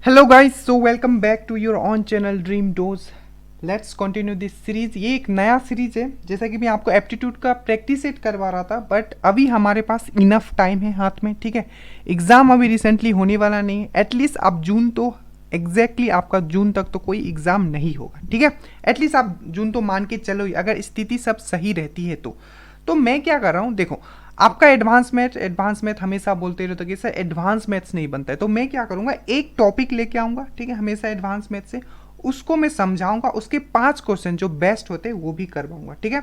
Hello guys, so welcome back to your on channel dream dose. Let's continue this series. ये एक नया series है, जैसा कि मैं आपको एप्टीट्यूड का प्रैक्टिस सेट करवा रहा था, बट अभी हमारे पास इनफ टाइम है हाथ में। ठीक है, एग्ज़ाम अभी रिसेंटली होने वाला नहीं है। एटलीस्ट आप जून तो एग्जैक्टली आपका जून तक तो कोई एग्ज़ाम नहीं होगा। ठीक है, एटलीस्ट आप जून तो मान के चलो ही, अगर स्थिति सब सही रहती है तो मैं क्या कर रहा हूँ, देखो आपका एडवांस मैथ हमेशा बोलते रहते हो कि सर एडवांस मैथ्स नहीं बनता है, तो मैं क्या करूंगा, एक टॉपिक लेके आऊंगा। ठीक है, हमेशा एडवांस मैथ से उसको मैं समझाऊंगा, उसके 5 क्वेश्चन जो बेस्ट होते हैं वो भी करवाऊंगा। ठीक है,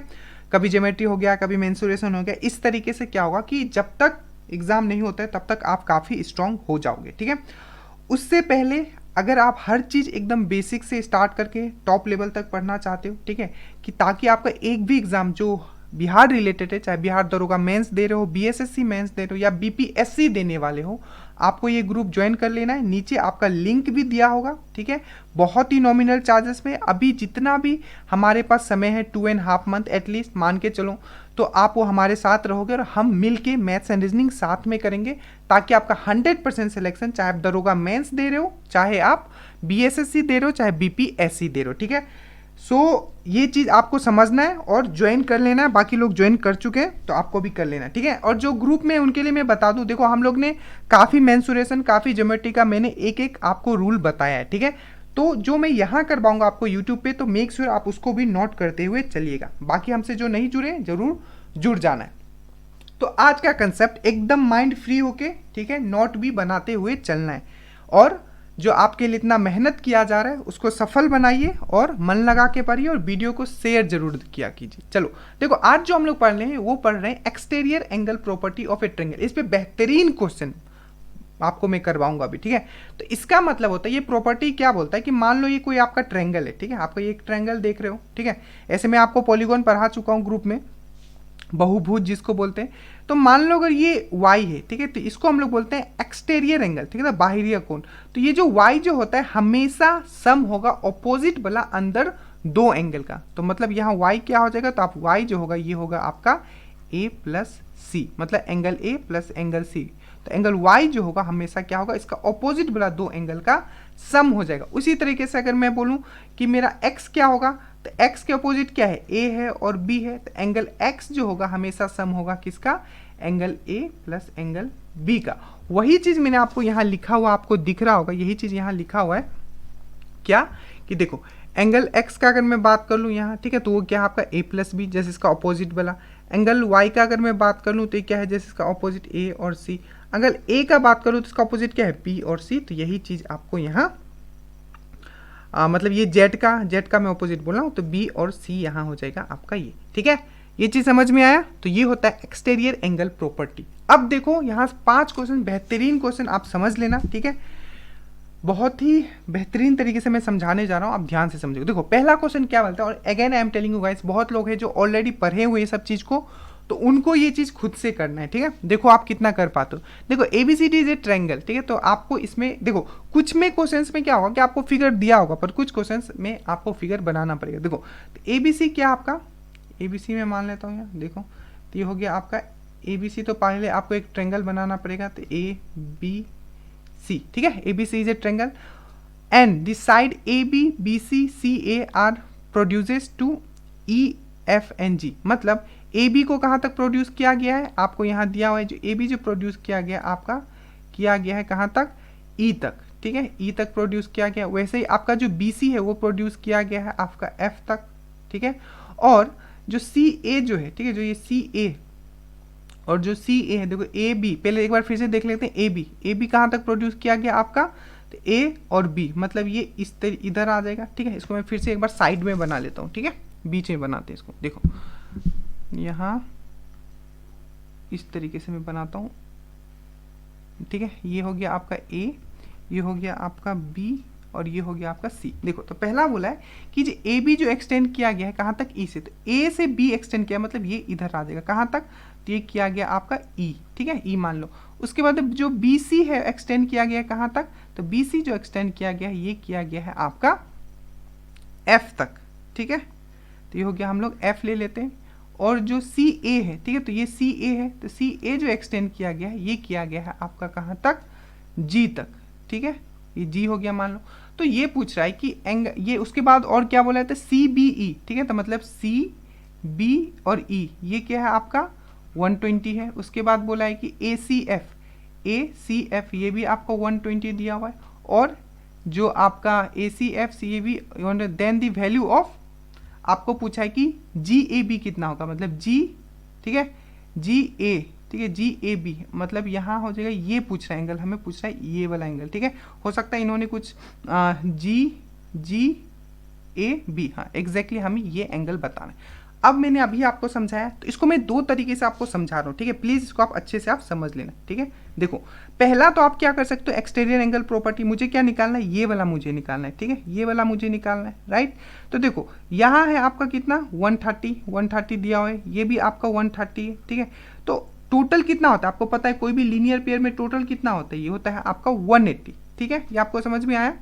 कभी ज्योमेट्री हो गया, कभी मेंसुरेशन हो गया। इस तरीके से क्या होगा कि जब तक एग्जाम नहीं होता है तब तक आप काफ़ी स्ट्रांग हो जाओगे। ठीक है, उससे पहले अगर आप हर चीज़ एकदम बेसिक से स्टार्ट करके टॉप लेवल तक पढ़ना चाहते हो, ठीक है, कि ताकि आपका एक भी एग्ज़ाम जो बिहार रिलेटेड है, चाहे बिहार दरोगा मेंस दे रहे हो, बीएसएससी मेंस दे रहे हो या बीपीएससी देने वाले हो, आपको ये ग्रुप ज्वाइन कर लेना है। नीचे आपका लिंक भी दिया होगा। ठीक है, बहुत ही नॉमिनल चार्जेस में अभी जितना भी हमारे पास समय है, 2.5 मंथ एटलीस्ट मान के चलो, तो आप वो हमारे साथ रहोगे और हम मिल के मैथ्स एंड रीजनिंग साथ में करेंगे, ताकि आपका 100% सिलेक्शन, चाहे आप दरोगा मेंस दे रहे हो, चाहे आप बीएसएससी दे रहे हो, चाहे बीपीएससी दे रहे हो। ठीक है, ये चीज़ आपको समझना है और ज्वाइन कर लेना है। बाकी लोग ज्वाइन कर चुके हैं तो आपको भी कर लेना है। ठीक है, और जो ग्रुप में उनके लिए मैं बता दूं, देखो हम लोग ने काफ़ी मेंसुरेशन, काफ़ी ज्योमेट्री का मैंने एक एक आपको रूल बताया है। ठीक है, तो जो मैं यहाँ करवाऊंगा आपको यूट्यूब पे, तो मेक श्योर आप उसको भी नोट करते हुए चलिएगा। बाकी हमसे जो नहीं जुड़े जरूर जुड़ जाना है। तो आज का कंसेप्ट एकदम माइंड फ्री होके, ठीक है, नोट भी बनाते हुए चलना है, और जो आपके लिए इतना मेहनत किया जा रहा है उसको सफल बनाइए और मन लगा के पढ़िए, और वीडियो को शेयर जरूर किया कीजिए। चलो देखो, आज जो हम लोग पढ़ रहे हैं वो पढ़ रहे हैं exterior angle property of A triangle. इस पे बेहतरीन क्वेश्चन आपको मैं करवाऊंगा अभी। ठीक है, तो इसका मतलब होता है, ये प्रॉपर्टी क्या बोलता है कि मान लो ये कोई आपका ट्रायंगल है। ठीक है, आपका ये एक ट्रायंगल देख रहे हो। ठीक है, ऐसे मैं आपको पॉलीगॉन पढ़ा चुका हूँ ग्रुप में, बहुभुज जिसको बोलते हैं। तो मान लो अगर ये y है, ठीक है, तो इसको हम लोग बोलते हैं एक्सटीरियर एंगल। ठीक है, बाहरी कोण। तो ये जो y जो होता है हमेशा सम होगा ऑपोजिट वाला अंदर दो एंगल का। तो मतलब यहाँ y क्या हो जाएगा, तो आप y जो होगा ये होगा आपका a प्लस सी, मतलब angle a plus angle c। तो एंगल y जो होगा हमेशा क्या होगा, इसका ऑपोजिट वाला दो एंगल का सम हो जाएगा। उसी तरीके से अगर मैं बोलूं कि मेरा x क्या होगा, तो x के अपोजिट क्या है, a है और b है, तो एंगल x जो होगा हमेशा सम होगा किसका, angle a plus angle b का। वही चीज मैंने आपको यहाँ लिखा हुआ आपको दिख रहा होगा, यही चीज यहाँ लिखा हुआ है क्या, कि देखो एंगल x का अगर मैं बात कर लूँ यहाँ, ठीक है, तो वो क्या है आपका a प्लस बी, जैसे इसका ऑपोजिट वाला। एंगल y का अगर मैं बात कर लूँ तो ये क्या है, जैसे इसका ऑपोजिट a और c। अगर a का बात करूँ तो इसका ऑपोजिट क्या है, b और c। तो यही चीज आपको यहाँ मतलब ये जेड का मैं ऑपोजिट बोल रहा हूँ, तो बी और सी यहाँ हो जाएगा आपका ये। ठीक है, ये चीज समझ में आया। तो ये होता है एक्सटीरियर एंगल प्रॉपर्टी। अब देखो यहाँ 5 क्वेश्चन, बेहतरीन क्वेश्चन, आप समझ लेना। ठीक है, बहुत ही बेहतरीन तरीके से मैं समझाने जा रहा हूँ, आप ध्यान से समझो। देखो पहला क्वेश्चन क्या बोलता है, और again I am telling you guys, बहुत लोग हैं जो ऑलरेडी पढ़े हुए ये सब चीज़ को, तो उनको ये चीज़ खुद से करना है। ठीक है, देखो आप कितना कर पाते हो। देखो एबीसीडी इज ए ट्रायंगल। ठीक है, तो आपको इसमें देखो कुछ में क्वेश्चंस में क्या होगा कि आपको फिगर दिया होगा, पर कुछ क्वेश्चंस में आपको फिगर बनाना पड़ेगा। देखो तो एबीसी क्या आपका, एबीसी में मान लेता हूँ यहाँ, देखो तो ये हो गया आपका एबीसी। तो पहले आपको एक ट्रायंगल बनाना पड़ेगा, तो ए बी सी। ठीक है, ABC is a triangle and the side A B B C C A are produces to E F N G. मतलब ए बी को कहाँ तक प्रोड्यूस किया गया है, आपको यहाँ दिया हुआ है, जो ए बी जो प्रोड्यूस किया गया आपका, किया गया है कहाँ तक, ई तक। ठीक है, ई तक प्रोड्यूस किया गया। वैसे ही आपका जो बी सी है वो प्रोड्यूस किया गया है आपका एफ तक। ठीक है, और जो सी ए जो है, ठीक है, जो ये सी ए और जो सी ए है, देखो ए बी, पहले एक बार फिर से देख लेते हैं। ए बी कहाँ तक प्रोड्यूस किया गया आपका, तो ए और बी, मतलब ये इस इधर आ जाएगा। ठीक है, इसको मैं फिर से एक बार साइड में बना लेता हूँ। ठीक है, बीच में बनाते हैं इसको। देखो यहाँ इस तरीके से मैं बनाता हूँ। ठीक है, ये हो गया आपका ए, ये हो गया आपका बी, और ये हो गया आपका सी। देखो तो पहला बोला है कि जो ए बी जो एक्सटेंड किया गया है कहाँ तक, ई से, तो ए से बी एक्सटेंड किया, मतलब ये इधर आ जाएगा कहाँ तक, तो ये किया गया आपका ई। ठीक है, ई मान लो। उसके बाद जो बी सी है एक्सटेंड किया गया है कहाँ तक, तो बी सी जो एक्सटेंड किया गया है ये किया गया है आपका एफ तक। ठीक है, तो ये हो गया, हम लोग एफ ले लेते हैं। और जो सी ए है, ठीक है, तो ये सी ए है, तो सी ए जो एक्सटेंड किया गया है ये किया गया है आपका कहाँ तक, जी तक। ठीक है, ये जी हो गया मान लो। तो ये पूछ रहा है कि एंगल, ये उसके बाद और क्या बोला है, सी बी ई, ठीक है, तो मतलब सी बी और ई ये क्या है आपका 120 है। उसके बाद बोला है कि ए सी एफ ये भी आपको 120 दिया हुआ है, और जो आपका A C F C B, then the value of, आपको पूछा है कि जी ए बी कितना होगा, मतलब जी, ठीक है, जी ए, ठीक है, जी ए बी, मतलब यहाँ हो जाएगा, ये पूछ रहा है एंगल, हमें पूछ रहा है ये वाला एंगल, ठीक है। हो सकता है इन्होंने कुछ जी ए बी, हाँ एग्जैक्टली हमें ये एंगल बताना है। अब मैंने अभी आपको समझाया, तो इसको मैं दो तरीके से आपको समझा रहा हूँ, ठीक है, प्लीज़ इसको आप अच्छे से आप समझ लेना, ठीक है। देखो पहला तो आप क्या कर सकते हो, एक्सटीरियर एंगल प्रॉपर्टी, मुझे क्या निकालना है, ये वाला मुझे निकालना है, ठीक है, ये वाला मुझे निकालना है, राइट। तो देखो यहाँ है आपका कितना 130 दिया हुआ है, ये भी आपका 130 है, ठीक है। तो टोटल कितना होता है आपको पता है, कोई भी लीनियर पेयर में टोटल कितना होता है, ये होता है आपका 180, ठीक है, ये आपको समझ में आया,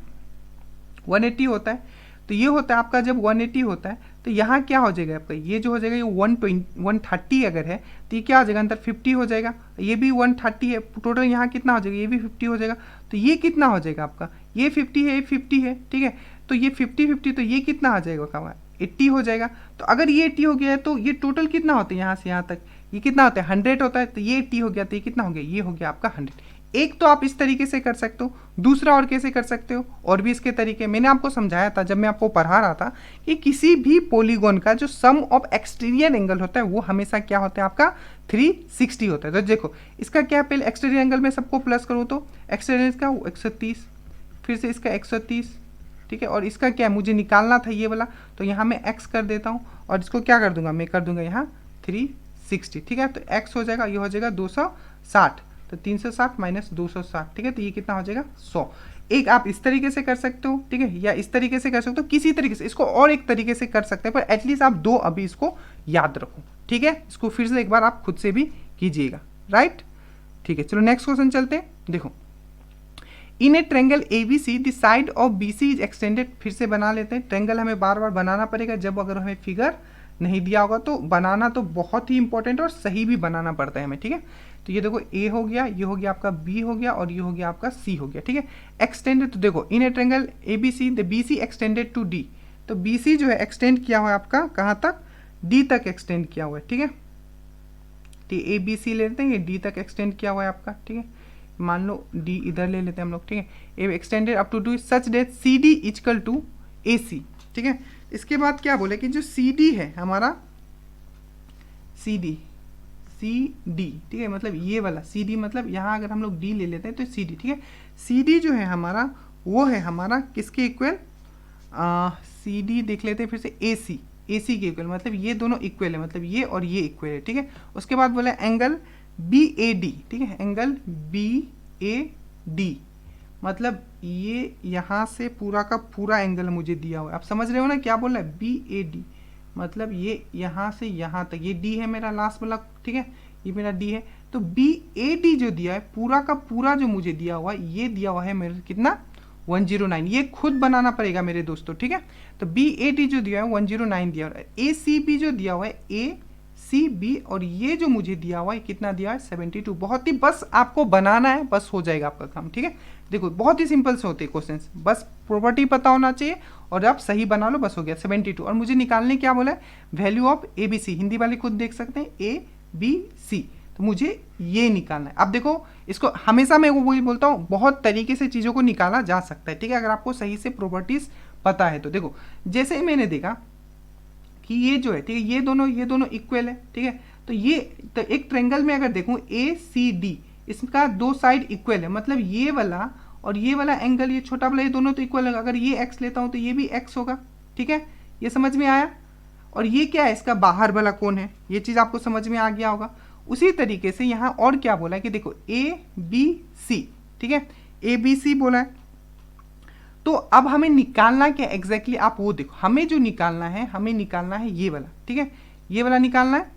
180 होता है। तो ये होता है आपका जब 180 होता है, तो यहाँ क्या हो जाएगा आपका, ये जो हो जाएगा ये 130 अगर है, तो ये क्या हो जाएगा अंदर 50 हो जाएगा, ये भी 130 है, टोटल यहाँ कितना हो जाएगा, ये भी 50 हो जाएगा। तो ये कितना हो जाएगा आपका, ये 50 है, ये 50 है, ठीक है। तो ये 50 तो ये कितना आ जाएगा का 80 हो जाएगा। तो अगर ये 80 हो गया है, तो ये टोटल कितना होता है यहाँ से यहाँ तक, ये कितना होता है 100 होता है। तो ये 80 हो गया, तो ये कितना हो गया, ये हो गया आपका 100। एक तो आप इस तरीके से कर सकते हो, दूसरा और कैसे कर सकते हो, और भी इसके तरीके मैंने आपको समझाया था जब मैं आपको पढ़ा रहा था कि किसी भी पॉलीगॉन का जो सम ऑफ एक्सटीरियर एंगल होता है वो हमेशा क्या होता है आपका 360 होता है। तो देखो इसका क्या, पहले एक्सटीरियर एंगल में सबको प्लस करूँ तो एक्सटीरियर का 130, फिर से इसका 130, ठीक है, और इसका क्या मुझे निकालना था ये वाला, तो यहाँ मैं x कर देता हूँ, और इसको क्या कर दूंगा, मैं कर दूंगा यहाँ 360, ठीक है। तो x हो जाएगा, ये हो जाएगा 260, तो 360 माइनस 260, ठीक है, तो ये कितना हो जाएगा 100। एक आप इस तरीके से कर सकते हो, ठीक है, या इस तरीके से कर सकते हो, किसी तरीके से इसको और एक तरीके से कर सकते हैं, पर एटलीस्ट आप दो अभी इसको याद रखो, ठीक है। इसको फिर से एक बार आप खुद से भी कीजिएगा, राइट, ठीक है। चलो नेक्स्ट क्वेश्चन चलते हैं। देखो in a triangle A B C the side of B C is extended, फिर से बना लेते हैं। ट्रेंगल हमें बार बार बनाना पड़ेगा जब अगर हमें फिगर नहीं दिया होगा, तो बनाना तो बहुत ही इंपॉर्टेंट और सही भी बनाना पड़ता है हमें, ठीक है। तो ये देखो ए हो गया, ये हो गया आपका बी हो गया, और ये हो गया आपका सी हो गया, ठीक है। एक्सटेंडेड, तो देखो in a triangle A B C the B C extended to D, तो बी सी जो है एक्सटेंड किया हुआ है आपका कहाँ तक, डी तक एक्सटेंड किया हुआ है, ठीक है। तो ए बी सी लेते हैं, ये डी तक एक्सटेंड किया हुआ है आपका, ठीक है। मान लो डी इधर ले लेते हैं हम लोग, ठीक है। A extended up to do such that C D equal to A C, ठीक है। इसके बाद क्या बोले कि जो सी डी है हमारा, सी डी, ठीक है, मतलब ये वाला सी डी, मतलब यहाँ अगर हम लोग डी ले लेते हैं तो सी डी, ठीक है। सी डी जो है हमारा वो है हमारा किसके इक्वल, सी डी देख लेते हैं फिर से, ए सी के इक्वल, मतलब ये दोनों इक्वल है, मतलब ये और ये इक्वल है, ठीक है। उसके बाद बोला एंगल बी ए डी, ठीक है, एंगल बी ए डी, मतलब ये यहाँ से पूरा का पूरा एंगल मुझे दिया हुआ है, आप समझ रहे हो ना क्या बोल रहा है, बी ए डी, मतलब ये यहाँ से यहाँ तक, ये डी है मेरा लास्ट वाला, ठीक है, ये मेरा डी है। तो बी ए डी जो दिया है पूरा का पूरा जो मुझे दिया हुआ है, ये दिया हुआ है मेरे कितना 109, ये खुद बनाना पड़ेगा मेरे दोस्तों, ठीक है। तो बी ए डी जो दिया है 109 दिया हुआ है, ए सी बी जो दिया हुआ है ए सी बी, और ये जो मुझे दिया हुआ है कितना दिया है 72। बहुत ही बस आपको बनाना है, बस हो जाएगा आपका काम, ठीक है। देखो बहुत ही सिंपल से होते हैं क्वेश्चंस, बस प्रॉपर्टी पता होना चाहिए और आप सही बना लो, बस हो गया 72। और मुझे निकालने क्या बोला है, value of A B C, Hindi वाले खुद देख सकते हैं, ए बी सी, तो मुझे ये निकालना है। अब देखो इसको हमेशा मैं वही बोलता हूँ, बहुत तरीके से चीज़ों को निकाला जा सकता है, ठीक है, अगर आपको सही से प्रॉपर्टीज पता है तो। देखो जैसे ही मैंने देखा कि ये जो है, ठीक है, ये दोनों इक्वल है, ठीक है। तो ये तो एक ट्रेंगल में अगर देखूं ए सी डी, इसका दो साइड इक्वल है, मतलब ये वाला और ये वाला एंगल, ये छोटा वाला, ये दोनों तो इक्वल है। अगर ये एक्स लेता हूं तो ये भी एक्स होगा, ठीक है, ये समझ में आया। और ये क्या है, इसका बाहर वाला कौन है, ये चीज़ आपको समझ में आ गया होगा। उसी तरीके से यहाँ और क्या बोला है कि देखो ए बी सी, ठीक है, ए बी सी बोला है। तो अब हमें निकालना क्या एग्जैक्टली, आप वो देखो, हमें जो निकालना है, हमें निकालना है ये वाला, ठीक है, ये वाला निकालना है।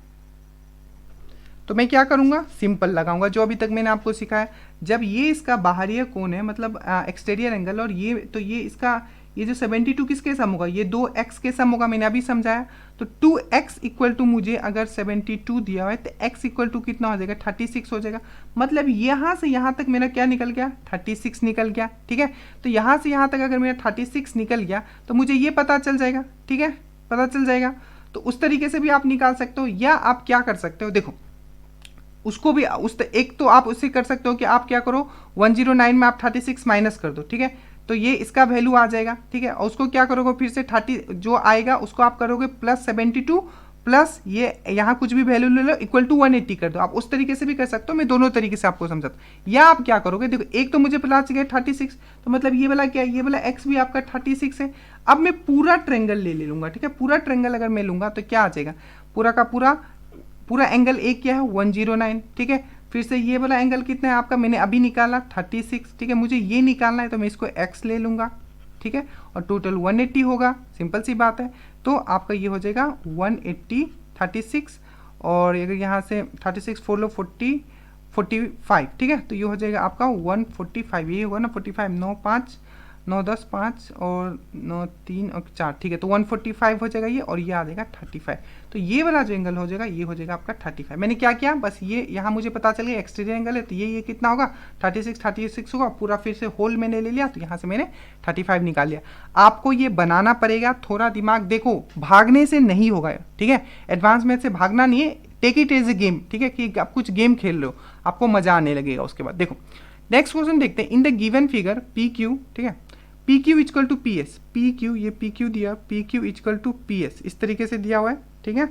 तो मैं क्या करूंगा, सिंपल लगाऊंगा जो अभी तक मैंने आपको सिखाया। जब ये इसका बाहरी कोण है, मतलब एक्सटीरियर एंगल, और ये तो ये इसका ये जो 72 किसके सम होगा, ये 2x के सम होगा, मैंने अभी समझाया। तो 2x इक्वल टू मुझे अगर 72 दिया हुआ है तो x इक्वल टू कितना हो जाएगा, 36 हो जाएगा। मतलब यहाँ से यहाँ तक मेरा क्या निकल गया, 36 निकल गया। ठीक है, तो यहाँ से यहाँ तक अगर मेरा 36 निकल गया तो मुझे ये पता चल जाएगा। ठीक है, पता चल जाएगा। तो उस तरीके से भी आप निकाल सकते हो, या आप क्या कर सकते हो, देखो उसको भी एक तो आप उससे कर सकते हो कि आप क्या करो, 109 में आप 36 माइनस कर दो। ठीक है, तो ये इसका वैल्यू आ जाएगा। ठीक है, और उसको क्या करोगे फिर से 30 जो आएगा उसको आप करोगे प्लस 72 प्लस ये यहाँ कुछ भी वैल्यू ले लो इक्वल टू 180 कर दो। आप उस तरीके से भी कर सकते हो, मैं दोनों तरीके से आपको समझाता हूँ। या आप क्या करोगे, देखो एक तो मुझे पता चल गया 36, तो मतलब ये वाला क्या है, ये वाला x भी आपका 36 है। अब मैं पूरा ट्रेंगल ले लूँगा। ठीक है, पूरा ट्रेंगल अगर मैं लूँगा तो क्या आ जाएगा, पूरा का पूरा एंगल एक क्या है, 109। ठीक है, फिर से ये वाला एंगल कितना है आपका, मैंने अभी निकाला 36। ठीक है, मुझे ये निकालना है तो मैं इसको x ले लूँगा। ठीक है, और टोटल 180 होगा, सिंपल सी बात है। तो आपका ये हो जाएगा 180 36, और अगर यहाँ से 36 4 लो 40 45। ठीक है, तो ये हो जाएगा आपका 145, ये होगा ना 45, 9 5 9 10 5 और 9 3 और 4। ठीक है, तो 145 हो जाएगा ये, और ये आ जाएगा 35। तो ये वाला जो एंगल हो जाएगा ये हो जाएगा आपका 35। मैंने क्या किया, बस ये यहाँ मुझे पता चल गया एक्सटीरियर एंगल है, तो ये कितना होगा 36 होगा। पूरा फिर से होल मैंने ले लिया, तो यहाँ से मैंने 35 निकाल लिया। आपको ये बनाना पड़ेगा, थोड़ा दिमाग देखो, भागने से नहीं होगा। ठीक है, एडवांस मैथ से भागना नहीं है, take it as a game. ठीक है, कि आप कुछ गेम खेल रहे हो, आपको मजा आने लगेगा उसके बाद। देखो नेक्स्ट क्वेश्चन देखते हैं। In the given figure P Q, ठीक है, P Q is equal to P S, P Q, ये पी क्यू दिया, P Q is equal to P S, इस तरीके से दिया हुआ है। ठीक है,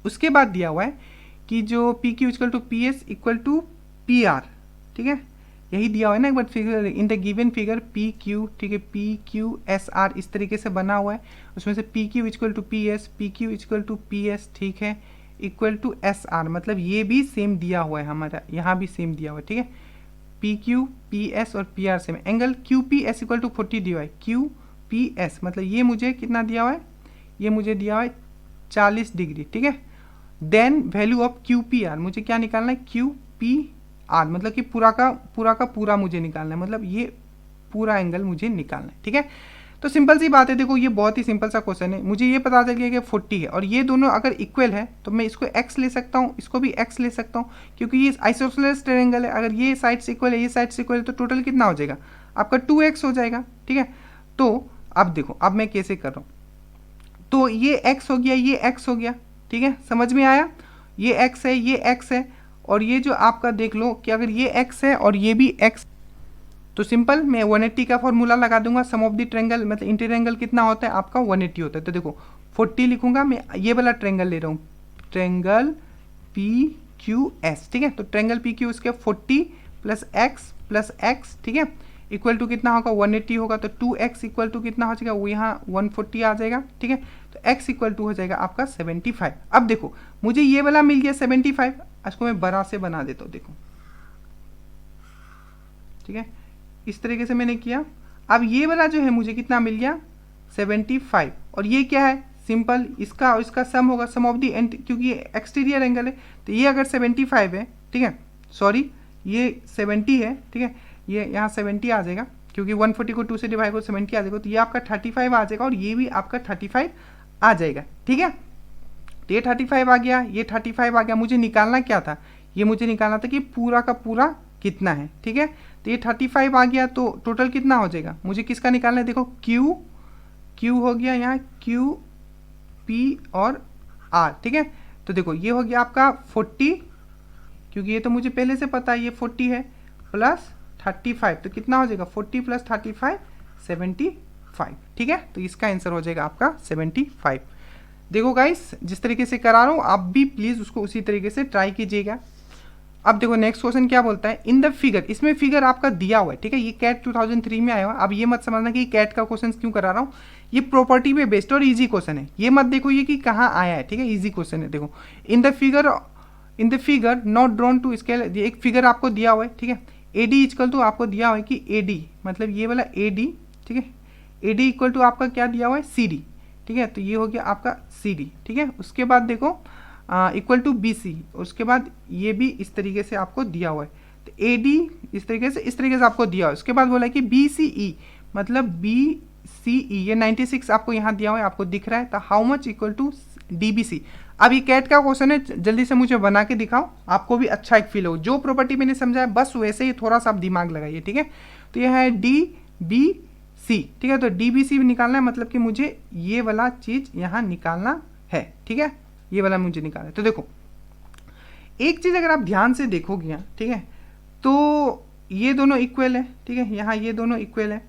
उसके बाद दिया हुआ है कि जो P Q is equal to P S equal to P R. ठीक है, यही दिया हुआ है ना एक बार figure, in the given figure P Q, ठीक है, पी क्यू एस आर इस तरीके से बना हुआ है। उसमें से P Q is equal to P S, P Q is equal to P S, ठीक है, इक्वल टू एस आर, मतलब ये भी सेम दिया हुआ है हमारा, यहाँ भी सेम दिया हुआ है। ठीक है, पी क्यू पी एस और P R same, angle Q P S equal to 40 दिया है, क्यू पी एस मतलब ये मुझे कितना दिया हुआ है, ये मुझे दिया हुआ है 40 डिग्री। ठीक है, then value of Q P R, मुझे क्या निकालना है, क्यू पी आर मतलब कि पूरा का पूरा मुझे निकालना है, मतलब ये पूरा एंगल मुझे निकालना है। ठीक है, तो सिंपल सी बात है, देखो ये बहुत ही सिंपल सा क्वेश्चन है। मुझे ये पता चल गया कि 40 है, और ये दोनों अगर इक्वल है तो मैं इसको x ले सकता हूँ, इसको भी x ले सकता हूँ, क्योंकि ये आइसोसेलेस ट्रायंगल है। अगर ये साइड से इक्वल है, ये साइड से इक्वल है, तो टोटल कितना हो जाएगा आपका 2x हो जाएगा। ठीक है, तो अब देखो अब मैं कैसे कर रहा हूँ, तो ये x हो गया, ये x हो गया। ठीक है, समझ में आया, ये x है, ये x है, और ये जो आपका देख लो कि अगर ये x है और ये भी x, तो सिंपल मैं 180 का फॉर्मूला लगा दूंगा। सम ऑफ द ट्रायंगल मतलब इंटीरियर एंगल कितना होता है आपका 180 होता है। तो देखो 40 लिखूंगा मैं, ये वाला ट्रायंगल ले रहा हूँ, ट्रायंगल पी क्यू एस। ठीक है, तो ट्रायंगल पी क्यू उसके 40 प्लस एक्स, ठीक है, इक्वल टू कितना होगा 180 होगा, तो 2x इक्वल टू कितना हो जाएगा, वो यहाँ 140 आ जाएगा। ठीक है, तो x इक्वल टू हो जाएगा आपका 75। अब देखो मुझे ये वाला मिल गया 75, इसको मैं बड़ा से बना देता हूँ, देखो ठीक है, इस तरीके से मैंने किया। अब ये वाला जो है मुझे कितना मिल गया 75, और ये क्या है सिंपल, इसका और इसका सम होगा, सम ऑफ दी एंड, क्योंकि ये एक्सटीरियर एंगल है, तो ये अगर 75 है, ठीक है, सॉरी ये 70 है, ठीक है, ये यहाँ 70 आ जाएगा, क्योंकि 140 को 2 से डिवाइड करो 70 आ जाएगा, तो ये आपका 35 आ जाएगा, और ये भी आपका 35 आ जाएगा। ठीक है, तो ये 35 आ गया, ये 35 आ गया। मुझे निकालना क्या था, ये मुझे निकालना था कि पूरा का पूरा कितना है। ठीक है, तो ये 35 आ गया, तो टोटल कितना हो जाएगा, मुझे किसका निकालना है, देखो क्यू हो गया यहाँ, क्यू पी और आर। ठीक है, तो देखो ये हो गया आपका 40, क्योंकि ये तो मुझे पहले से पता है ये 40 है, प्लस 35, तो कितना हो जाएगा 40 प्लस 35 75। ठीक है, तो इसका आंसर हो जाएगा आपका 75। देखो गाइस जिस तरीके से करा रहा हूँ आप भी प्लीज़ उसको उसी तरीके से ट्राई कीजिएगा। अब देखो नेक्स्ट क्वेश्चन क्या बोलता है, इन द फिगर, इसमें फिगर आपका दिया हुआ है। ठीक है, ये कैट 2003 में आया हुआ। अब ये मत समझना कि कैट का क्वेश्चन क्यों करा रहा हूँ, ये प्रॉपर्टी पे बेस्ड और इजी क्वेश्चन है, ये मत देखो ये कि कहाँ आया है। ठीक है, इजी क्वेश्चन है। देखो in the figure not drawn to scale, एक फिगर आपको दिया हुआ है। ठीक है, एडी इक्वल टू आपको दिया हुआ है कि एडी मतलब ये वाला एडी, ठीक है, एडी इक्वल टू आपका क्या दिया हुआ है सीडी। ठीक है, तो ये हो गया आपका सीडी। ठीक है, उसके बाद देखो इक्वल टू बी सी, उसके बाद ये भी इस तरीके से आपको दिया हुआ है, तो ए डी इस तरीके से आपको दिया हुआ है। उसके बाद बोला है कि बी सी ई मतलब बी DBCE, ये 96 आपको यहाँ दिया हुआ है, आपको दिख रहा है, तो how much equal to DBC। अब ये कैट का क्वेश्चन है, जल्दी से मुझे बना के दिखाओ, आपको भी अच्छा एक फील हो। जो प्रॉपर्टी मैंने समझाया बस वैसे ही थोड़ा सा आप दिमाग लगाइए, ठीक है। तो यह है DBC, ठीक है। तो DBC निकालना है, मतलब कि मुझे ये वाला चीज यहाँ निकालना है, ठीक है, ये वाला मुझे निकालना है। तो देखो एक चीज अगर आप ध्यान से देखोगे यहाँ, ठीक है, तो ये दोनों इक्वल है, ठीक है, यहाँ ये दोनों इक्वल है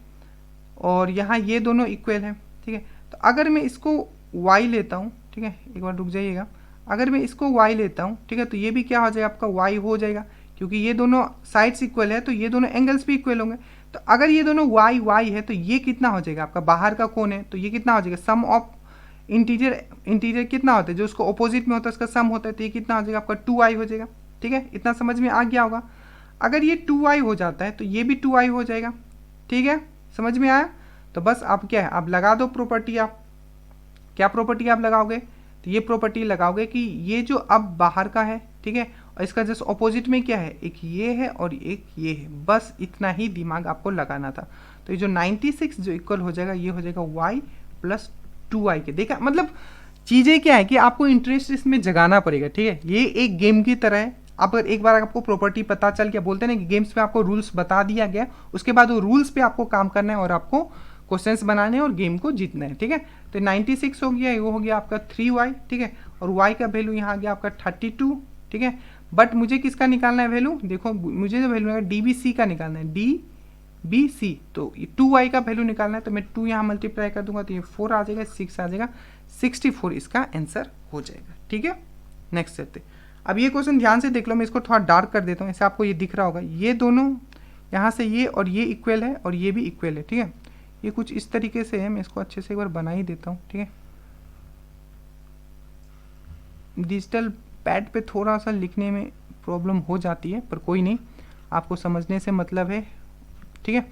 और यहाँ ये दोनों इक्वल है, ठीक है। तो अगर मैं इसको y लेता हूँ, ठीक है, एक बार रुक जाइएगा, अगर मैं इसको y लेता हूँ, ठीक है, तो ये भी क्या हो जाएगा, आपका y हो जाएगा, क्योंकि ये दोनों साइड्स इक्वल है तो ये दोनों एंगल्स भी इक्वल होंगे। तो अगर ये दोनों y है तो ये कितना हो जाएगा, आपका बाहर का कोण है, तो ये कितना हो जाएगा, सम ऑफ इंटीरियर कितना होता है, जो उसको अपोजिट में होता है उसका सम होता है, तो ये कितना हो जाएगा, आपका 2y हो जाएगा, ठीक है। इतना समझ में आ गया होगा। अगर ये 2y हो जाता है तो ये भी 2y हो जाएगा, ठीक है, समझ में आया। तो बस आप क्या है, आप लगा दो प्रॉपर्टी। आप क्या प्रॉपर्टी आप लगाओगे, तो ये प्रॉपर्टी लगाओगे कि ये जो अब बाहर का है, ठीक है, और इसका जस्ट ऑपोजिट में क्या है, एक ये है और एक ये है, बस इतना ही दिमाग आपको लगाना था। तो ये जो 96 जो इक्वल हो जाएगा, ये हो जाएगा y प्लस 2y के। देखा, मतलब चीज़ें क्या है कि आपको इंटरेस्ट इसमें जगाना पड़ेगा, ठीक है। ये एक गेम की तरह है। आप अगर एक बार आपको प्रॉपर्टी पता चल गया, बोलते हैं ना कि गेम्स में आपको रूल्स बता दिया गया, उसके बाद वो रूल्स पे आपको काम करना है और आपको क्वेश्चंस बनाने हैं और गेम को जीतना है, ठीक है। तो 96 हो गया, वो हो गया आपका 3y, ठीक है, और y का वैल्यू यहाँ आ गया आपका 32, ठीक है। बट मुझे किसका निकालना है वैल्यू, देखो मुझे जो वैल्यू है DBC का निकालना है, DBC। तो 2y का वैल्यू निकालना है, तो मैं 2 यहाँ मल्टीप्लाई कर दूंगा तो ये 4 आ जाएगा, 6 आ जाएगा, 64 इसका आंसर हो जाएगा, ठीक है। नेक्स्ट चलते। अब ये क्वेश्चन ध्यान से देख लो, मैं इसको थोड़ा डार्क कर देता हूँ, ऐसे आपको ये दिख रहा होगा, ये दोनों यहाँ से ये और ये इक्वल है और ये भी इक्वल है, ठीक है। ये कुछ इस तरीके से है, मैं इसको अच्छे से एक बार बना ही देता हूँ, ठीक है। डिजिटल पैड पे थोड़ा सा लिखने में प्रॉब्लम हो जाती है, पर कोई नहीं, आपको समझने से मतलब है, ठीक है।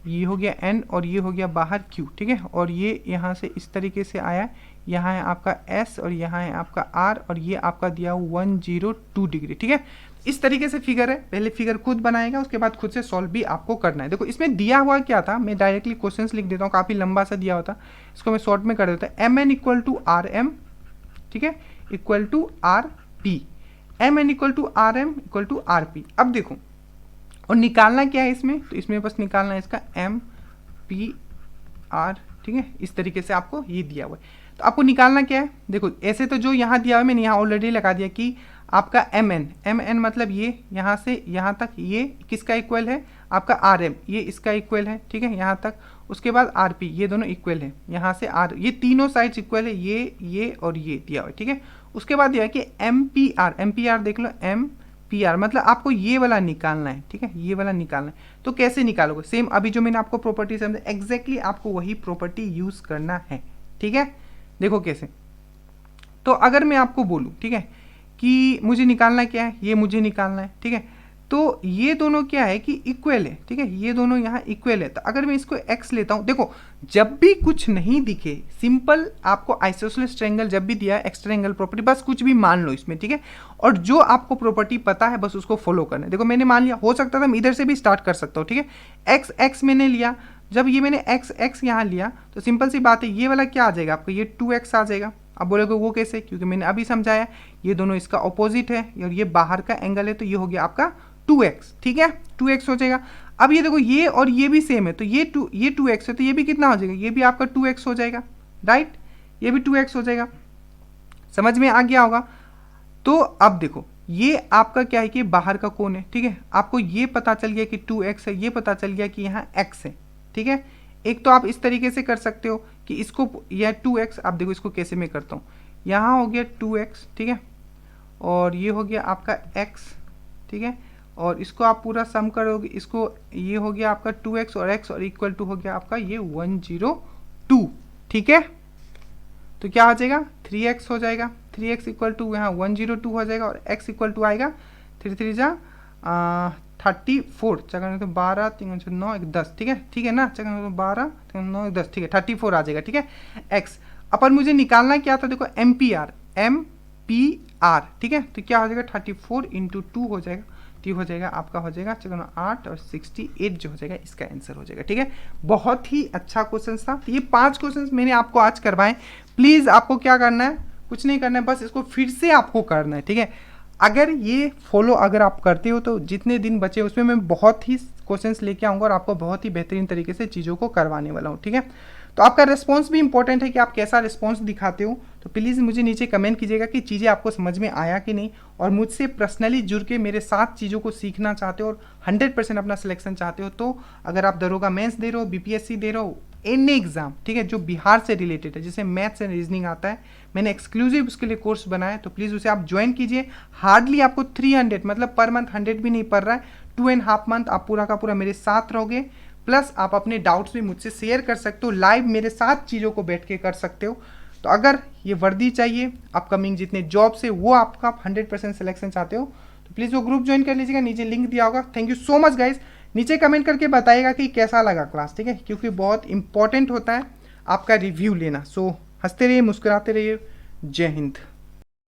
ये हो गया n और ये हो गया बाहर q, ठीक है, और ये यहाँ से इस तरीके से आया, यहाँ है आपका s और यहाँ है आपका r और ये आपका दिया 102 डिग्री, ठीक है। इस तरीके से फिगर है, पहले फिगर खुद बनाएगा, उसके बाद खुद से सॉल्व भी आपको करना है। देखो इसमें दिया हुआ क्या था, मैं डायरेक्टली क्वेश्चंस लिख देता हूँ, काफ़ी लंबा सा दिया होता, इसको मैं शॉर्ट में कर देता हूँ। mn equal to R M, ठीक है, equal to R P, mn equal to R M equal to R P. अब देखो और निकालना क्या है इसमें, तो इसमें बस निकालना है इसका एम पी आर, ठीक है, इस तरीके से आपको ये दिया हुआ है। तो आपको निकालना क्या है, देखो ऐसे तो जो यहाँ दिया हुआ है मैंने यहाँ ऑलरेडी लगा दिया कि आपका mn मतलब ये यहाँ से यहाँ तक ये किसका इक्वल है, आपका rm, ये इसका इक्वल है, ठीक है, यहाँ तक। उसके बाद rp, ये दोनों इक्वल है, यहाँ से r, ये तीनों साइड्स इक्वल है, ये और ये दिया हुआ है, ठीक है। उसके बाद दिया है कि mpr देख लो, mpr मतलब आपको ये वाला निकालना है, ठीक है, ये वाला निकालना है। तो कैसे निकालोगे, सेम अभी जो मैंने आपको प्रॉपर्टी समझा, एग्जैक्टली आपको वही प्रॉपर्टी यूज करना है, ठीक है। देखो कैसे, तो अगर मैं आपको बोलूँ, ठीक है, कि मुझे निकालना क्या है, ये मुझे निकालना है, ठीक है, तो ये दोनों क्या है कि इक्वल है, ठीक है, ये दोनों यहाँ इक्वल है। तो अगर मैं इसको x लेता हूँ, देखो जब भी कुछ नहीं दिखे, सिंपल आपको आइसोसेलेस ट्रायंगल जब भी दिया है, एक्स ट्रायंगल प्रॉपर्टी, बस कुछ भी मान लो इसमें, ठीक है, और जो आपको प्रॉपर्टी पता है बस उसको फॉलो करना है। देखो मैंने मान लिया, हो सकता था मैं इधर से भी स्टार्ट कर सकता हूँ, ठीक है, x मैंने लिया, जब ये मैंने x यहाँ लिया तो सिंपल सी बात है, ये वाला क्या आ जाएगा आपको, ये 2x आ जाएगा। अब बोलोगे वो कैसे, क्योंकि मैंने अभी समझाया ये दोनों इसका ऑपोजिट है और ये बाहर का एंगल है, तो ये हो गया आपका 2x, ठीक है, 2x हो जाएगा। अब ये देखो ये और ये भी सेम है, तो ये 2x है, तो ये भी कितना हो जाएगा, ये भी आपका 2x हो जाएगा, राइट, ये भी 2x हो जाएगा। समझ में आ गया होगा। तो अब देखो ये आपका क्या है कि बाहर का कोण है, ठीक है, आपको ये पता चल गया कि 2x है, ये पता चल गया कि यहाँ x है, ठीक है। एक तो आप इस तरीके से कर सकते हो कि इसको यह 2x, आप देखो इसको कैसे मैं करता हूँ, यहाँ हो गया 2x, ठीक है, और ये हो गया आपका x, ठीक है, और इसको आप पूरा सम करोगे, इसको ये हो गया आपका 2x और x और इक्वल टू हो गया आपका ये 102, ठीक है। तो क्या हो जाएगा, 3x हो जाएगा, 3x इक्वल टू यहाँ 102 हो जाएगा और x इक्वल टू आएगा 3 3 जा 34, चक्कर तो 12 3 9 1 10, ठीक है ना, चक्कर तो 12 3 9 1 10, ठीक है, 34 आ जाएगा, ठीक है। x अपन मुझे निकालना क्या था, देखो MPR, ठीक है, तो क्या हो जाएगा 34 × 2 हो जाएगा, 40 हो जाएगा, आपका हो जाएगा 8 और 68 जो हो जाएगा इसका आंसर हो जाएगा। ठीक है, बहुत ही अच्छा क्वेश्चन था। तो ये 5 क्वेश्चन मैंने आपको आज करवाए। प्लीज़ आपको क्या करना है, कुछ नहीं करना है, बस इसको फिर से आपको करना है। ठीक है, अगर ये फॉलो अगर आप करते हो तो जितने दिन बचे उसमें मैं बहुत ही क्वेश्चंस लेके आऊँगा और आपको बहुत ही बेहतरीन तरीके से चीज़ों को करवाने वाला हूँ। ठीक है, तो आपका रिस्पॉन्स भी इंपॉर्टेंट है कि आप कैसा रिस्पॉन्स दिखाते हो। तो प्लीज़ मुझे नीचे कमेंट कीजिएगा कि चीज़ें आपको समझ में आया कि नहीं, और मुझसे पर्सनली जुड़ के मेरे साथ चीज़ों को सीखना चाहते हो और 100% अपना सिलेक्शन चाहते हो। तो अगर आप दरोगा मेंस दे रहे हो, बीपीएससी दे रहे हो, एनी एग्जाम, ठीक है, जो बिहार से रिलेटेड है, जैसे मैथ्स एंड रीजनिंग आता है, मैंने एक्सक्लूसिव उसके लिए कोर्स बनाया है, तो प्लीज़ उसे आप ज्वाइन कीजिए। हार्डली आपको 300 मतलब पर मंथ 100 भी नहीं पड़ रहा है, 2.5 मंथ आप पूरा का पूरा मेरे साथ रहोगे। प्लस आप अपने डाउट्स भी मुझसे शेयर कर सकते हो, लाइव मेरे साथ चीज़ों को बैठ के कर सकते हो। तो अगर ये वर्दी चाहिए अपकमिंग जितने जॉब से वो आपका 100% सिलेक्शन चाहते हो तो प्लीज़ वो ग्रुप ज्वाइन कर लीजिएगा, नीचे लिंक दिया होगा। Thank you so much guys. नीचे कमेंट करके बताइएगा कि कैसा लगा क्लास। ठीक है, क्योंकि बहुत इंपॉर्टेंट होता है आपका रिव्यू लेना। सो हंसते रहिए, मुस्कुराते रहिए। जय हिंद।